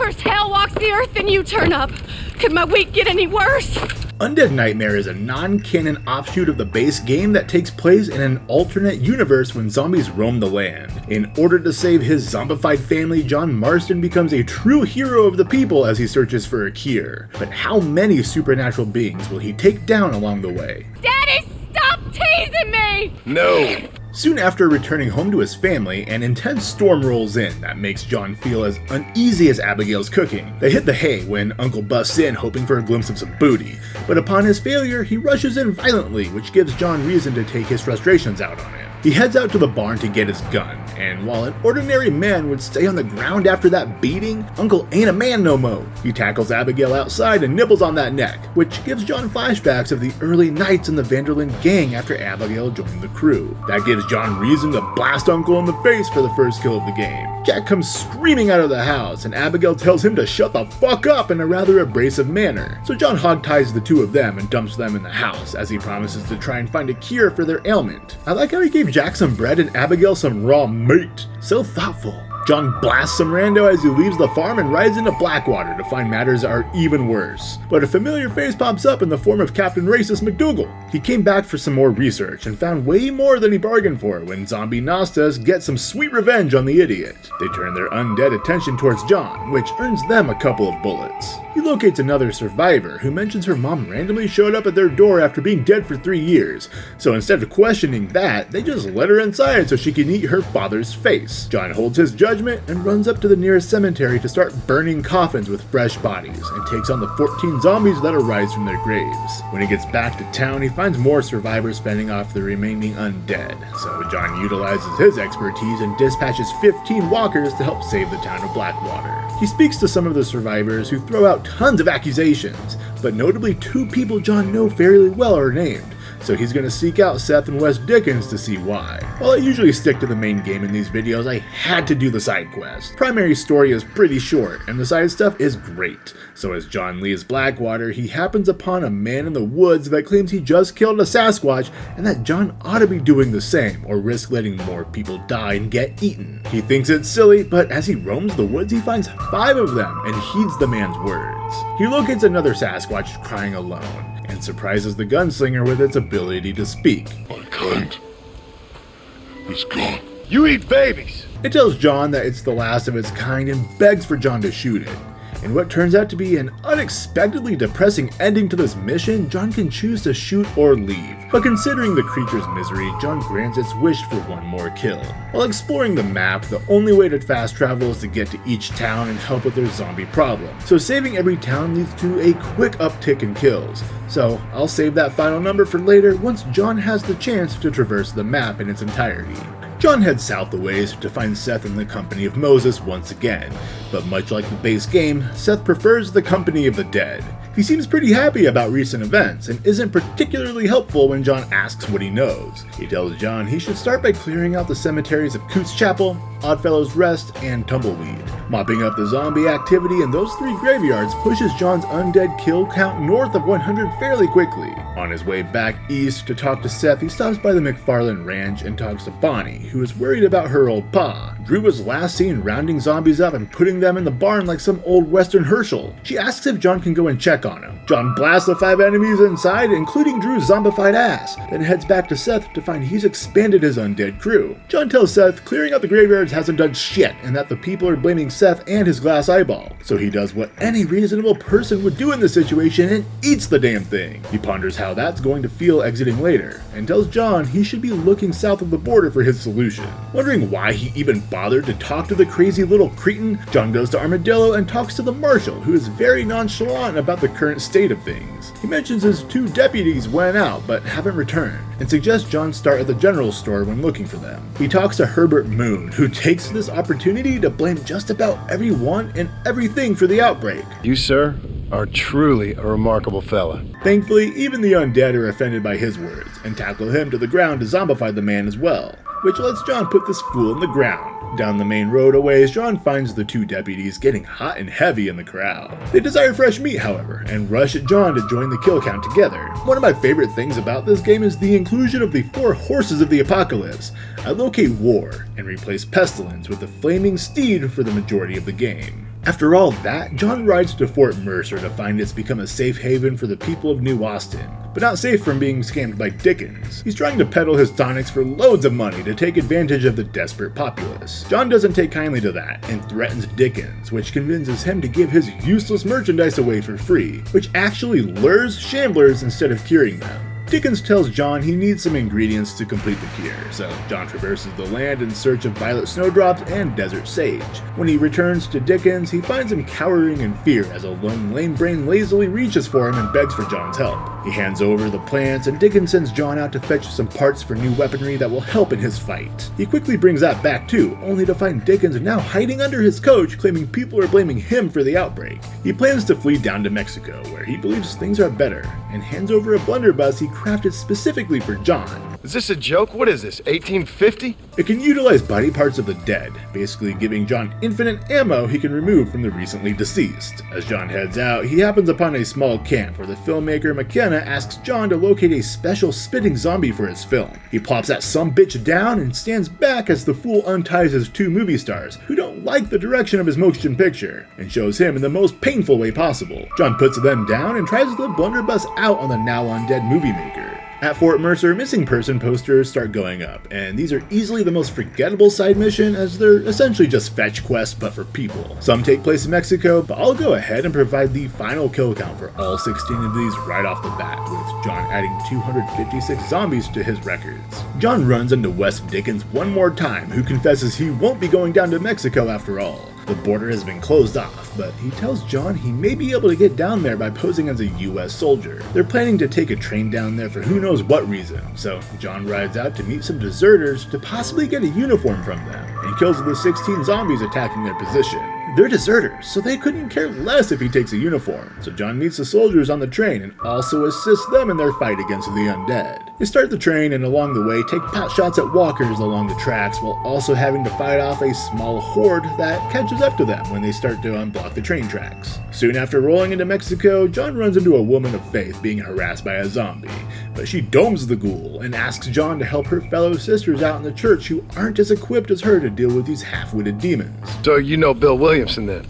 First hell walks the earth, then you turn up. Could my week get any worse? Undead Nightmare is a non-canon offshoot of the base game that takes place in an alternate universe when zombies roam the land. In order to save his zombified family, John Marston becomes a true hero of the people as he searches for a cure. But how many supernatural beings will he take down along the way? Daddy, stop teasing me! No! Soon after returning home to his family, an intense storm rolls in that makes John feel as uneasy as Abigail's cooking. They hit the hay when Uncle busts in hoping for a glimpse of some booty, but upon his failure, he rushes in violently, which gives John reason to take his frustrations out on him. He heads out to the barn to get his gun, and while an ordinary man would stay on the ground after that beating, Uncle ain't a man no mo. He tackles Abigail outside and nibbles on that neck, which gives John flashbacks of the early nights in the Vanderlyn gang after Abigail joined the crew. That gives John reason to blast Uncle in the face for the first kill of the game. Jack comes screaming out of the house, and Abigail tells him to shut the fuck up in a rather abrasive manner. So John hogties the two of them and dumps them in the house, as he promises to try and find a cure for their ailment. I like how he gave Jack some bread and Abigail some raw meat. So thoughtful. John blasts some rando as he leaves the farm and rides into Blackwater to find matters are even worse. But a familiar face pops up in the form of Captain Racist McDougal. He came back for some more research and found way more than he bargained for when zombie Nastas get some sweet revenge on the idiot. They turn their undead attention towards John, which earns them a couple of bullets. He locates another survivor who mentions her mom randomly showed up at their door after being dead for 3 years, so instead of questioning that, they just let her inside so she can eat her father's face. John holds his judgment and runs up to the nearest cemetery to start burning coffins with fresh bodies, and takes on the 14 zombies that arise from their graves. When he gets back to town, he finds more survivors fending off the remaining undead, so John utilizes his expertise and dispatches 15 walkers to help save the town of Blackwater. He speaks to some of the survivors who throw out tons of accusations, but notably 2 people John knows fairly well are named, so he's going to seek out Seth and Wes Dickens to see why. While I usually stick to the main game in these videos, I had to do the side quest. Primary story is pretty short, and the side stuff is great. So as John leaves Blackwater, he happens upon a man in the woods that claims he just killed a Sasquatch and that John ought to be doing the same or risk letting more people die and get eaten. He thinks it's silly, but as he roams the woods, he finds 5 of them and heeds the man's words. He locates another Sasquatch crying alone, and surprises the gunslinger with its ability to speak. My kind is gone. You eat babies! It tells John that it's the last of its kind and begs for John to shoot it. In what turns out to be an unexpectedly depressing ending to this mission, John can choose to shoot or leave. But considering the creature's misery, John grants its wish for one more kill. While exploring the map, the only way to fast travel is to get to each town and help with their zombie problem. So saving every town leads to a quick uptick in kills. So I'll save that final number for later once John has the chance to traverse the map in its entirety. John heads south a ways to find Seth in the company of Moses once again, but much like the base game, Seth prefers the company of the dead. He seems pretty happy about recent events and isn't particularly helpful when John asks what he knows. He tells John he should start by clearing out the cemeteries of Coots Chapel, Oddfellows Rest, and Tumbleweed. Mopping up the zombie activity in those 3 graveyards pushes John's undead kill count north of 100 fairly quickly. On his way back east to talk to Seth, he stops by the McFarlane Ranch and talks to Bonnie, who is worried about her old pa. Drew was last seen rounding zombies up and putting them in the barn like some old Western Herschel. She asks if John can go and check on him. John blasts the 5 enemies inside, including Drew's zombified ass, then heads back to Seth to find he's expanded his undead crew. John tells Seth clearing out the graveyards hasn't done shit and that the people are blaming Seth and his glass eyeball. So he does what any reasonable person would do in this situation and eats the damn thing. He ponders how that's going to feel exiting later, and tells John he should be looking south of the border for his solution. Wondering why he even bothered to talk to the crazy little cretin, John goes to Armadillo and talks to the marshal, who is very nonchalant about the current state of things. He mentions his 2 deputies went out but haven't returned, and suggests John start at the general store when looking for them. He talks to Herbert Moon, who takes this opportunity to blame just about everyone and everything for the outbreak. You, sir, are truly a remarkable fella. Thankfully, even the undead are offended by his words, and tackle him to the ground to zombify the man as well, which lets John put this fool in the ground. Down the main road a ways, John finds the 2 deputies getting hot and heavy in the crowd. They desire fresh meat, however, and rush at John to join the kill count together. One of my favorite things about this game is the inclusion of the 4 horses of the apocalypse. I locate War and replace Pestilence with the Flaming Steed for the majority of the game. After all that, John rides to Fort Mercer to find it's become a safe haven for the people of New Austin, but not safe from being scammed by Dickens. He's trying to peddle his tonics for loads of money to take advantage of the desperate populace. John doesn't take kindly to that and threatens Dickens, which convinces him to give his useless merchandise away for free, which actually lures shamblers instead of curing them. Dickens tells John he needs some ingredients to complete the cure, so John traverses the land in search of violet snowdrops and desert sage. When he returns to Dickens, he finds him cowering in fear as a lone lame brain lazily reaches for him and begs for John's help. He hands over the plants, and Dickens sends John out to fetch some parts for new weaponry that will help in his fight. He quickly brings that back too, only to find Dickens now hiding under his coach, claiming people are blaming him for the outbreak. He plans to flee down to Mexico, where he believes things are better, and hands over a blunderbuss he crafted specifically for John. Is this a joke? What is this, 1850? It can utilize body parts of the dead, basically giving John infinite ammo he can remove from the recently deceased. As John heads out, he happens upon a small camp where the filmmaker McKenna asks John to locate a special spitting zombie for his film. He plops that sumbitch down and stands back as the fool unties his two movie stars, who don't like the direction of his motion picture, and shows him in the most painful way possible. John puts them down and tries the blunderbuss out on the now undead movie maker. At Fort Mercer, missing person posters start going up, and these are easily the most forgettable side mission as they're essentially just fetch quests but for people. Some take place in Mexico, but I'll go ahead and provide the final kill count for all 16 of these right off the bat, with John adding 256 zombies to his records. John runs into Wes Dickens one more time, who confesses he won't be going down to Mexico after all. The border has been closed off, but he tells John he may be able to get down there by posing as a US soldier. They're planning to take a train down there for who knows what reason, so John rides out to meet some deserters to possibly get a uniform from them, and kills the 16 zombies attacking their position. They're deserters, so they couldn't care less if he takes a uniform, so John meets the soldiers on the train and also assists them in their fight against the undead. They start the train and along the way take pot shots at walkers along the tracks while also having to fight off a small horde that catches up to them when they start to unblock the train tracks. Soon after rolling into Mexico, John runs into a woman of faith being harassed by a zombie, but she domes the ghoul and asks John to help her fellow sisters out in the church who aren't as equipped as her to deal with these half-witted demons. So you know Bill Williamson then?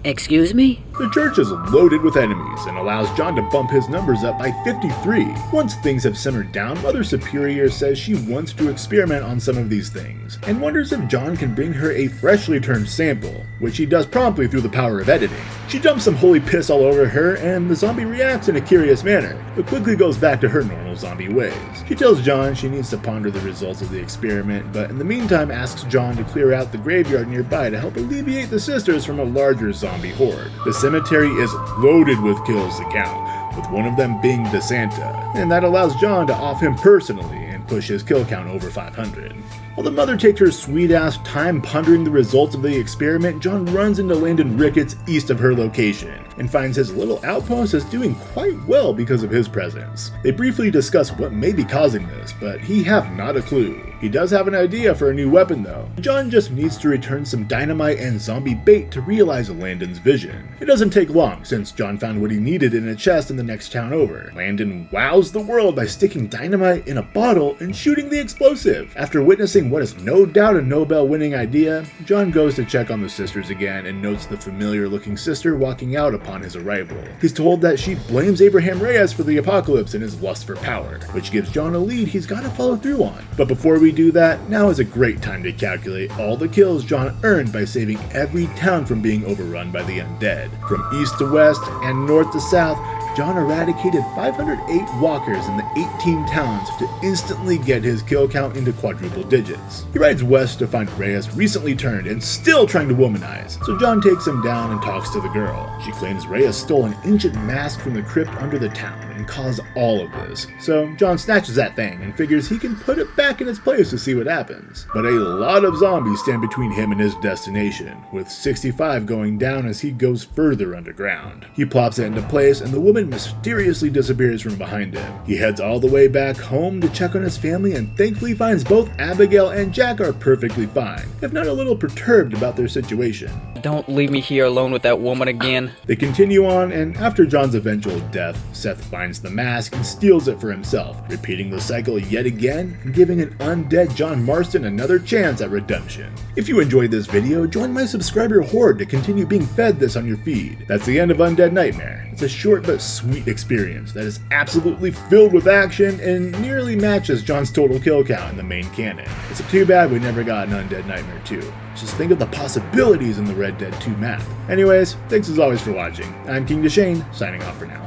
Excuse me? The church is loaded with enemies and allows John to bump his numbers up by 53. Once things have simmered down, Mother Superior says she wants to experiment on some of these things, and wonders if John can bring her a freshly turned sample, which he does promptly through the power of editing. She dumps some holy piss all over her, and the zombie reacts in a curious manner, but quickly goes back to her normal zombie ways. She tells John she needs to ponder the results of the experiment, but in the meantime asks John to clear out the graveyard nearby to help alleviate the sisters from a larger zombie horde. The cemetery is loaded with kills to count, with one of them being DeSanta, and that allows John to off him personally and push his kill count over 500. While the mother takes her sweet-ass time pondering the results of the experiment, John runs into Landon Ricketts east of her location, and finds his little outpost is doing quite well because of his presence. They briefly discuss what may be causing this, but he have not a clue. He does have an idea for a new weapon though. John just needs to return some dynamite and zombie bait to realize Landon's vision. It doesn't take long since John found what he needed in a chest in the next town over. Landon wows the world by sticking dynamite in a bottle and shooting the explosive. After witnessing what is no doubt a Nobel-winning idea, John goes to check on the sisters again and notes the familiar-looking sister walking out upon his arrival. He's told that she blames Abraham Reyes for the apocalypse and his lust for power, which gives John a lead he's got to follow through on. But before we do that, now is a great time to calculate all the kills John earned by saving every town from being overrun by the undead. From east to west and north to south, John eradicated 508 walkers in the 18 towns to instantly get his kill count into quadruple digits. He rides west to find Reyes recently turned and still trying to womanize, so John takes him down and talks to the girl. She claims Reyes stole an ancient mask from the crypt under the town and caused all of this, so John snatches that thing and figures he can put it back in its place to see what happens. But a lot of zombies stand between him and his destination, with 65 going down as he goes further underground. He plops it into place and the woman woman mysteriously disappears from behind him. He heads all the way back home to check on his family and thankfully finds both Abigail and Jack are perfectly fine, if not a little perturbed about their situation. Don't leave me here alone with that woman again. They continue on, and after John's eventual death, Seth finds the mask and steals it for himself, repeating the cycle yet again and giving an undead John Marston another chance at redemption. If you enjoyed this video, join my subscriber horde to continue being fed this on your feed. That's the end of Undead Nightmare. It's a short but sweet experience that is absolutely filled with action and nearly matches John's total kill count in the main canon. It's too bad we never got an Undead Nightmare 2. Just think of the possibilities in the Red Dead 2 map. Anyways, thanks as always for watching. I'm King Deschain, signing off for now.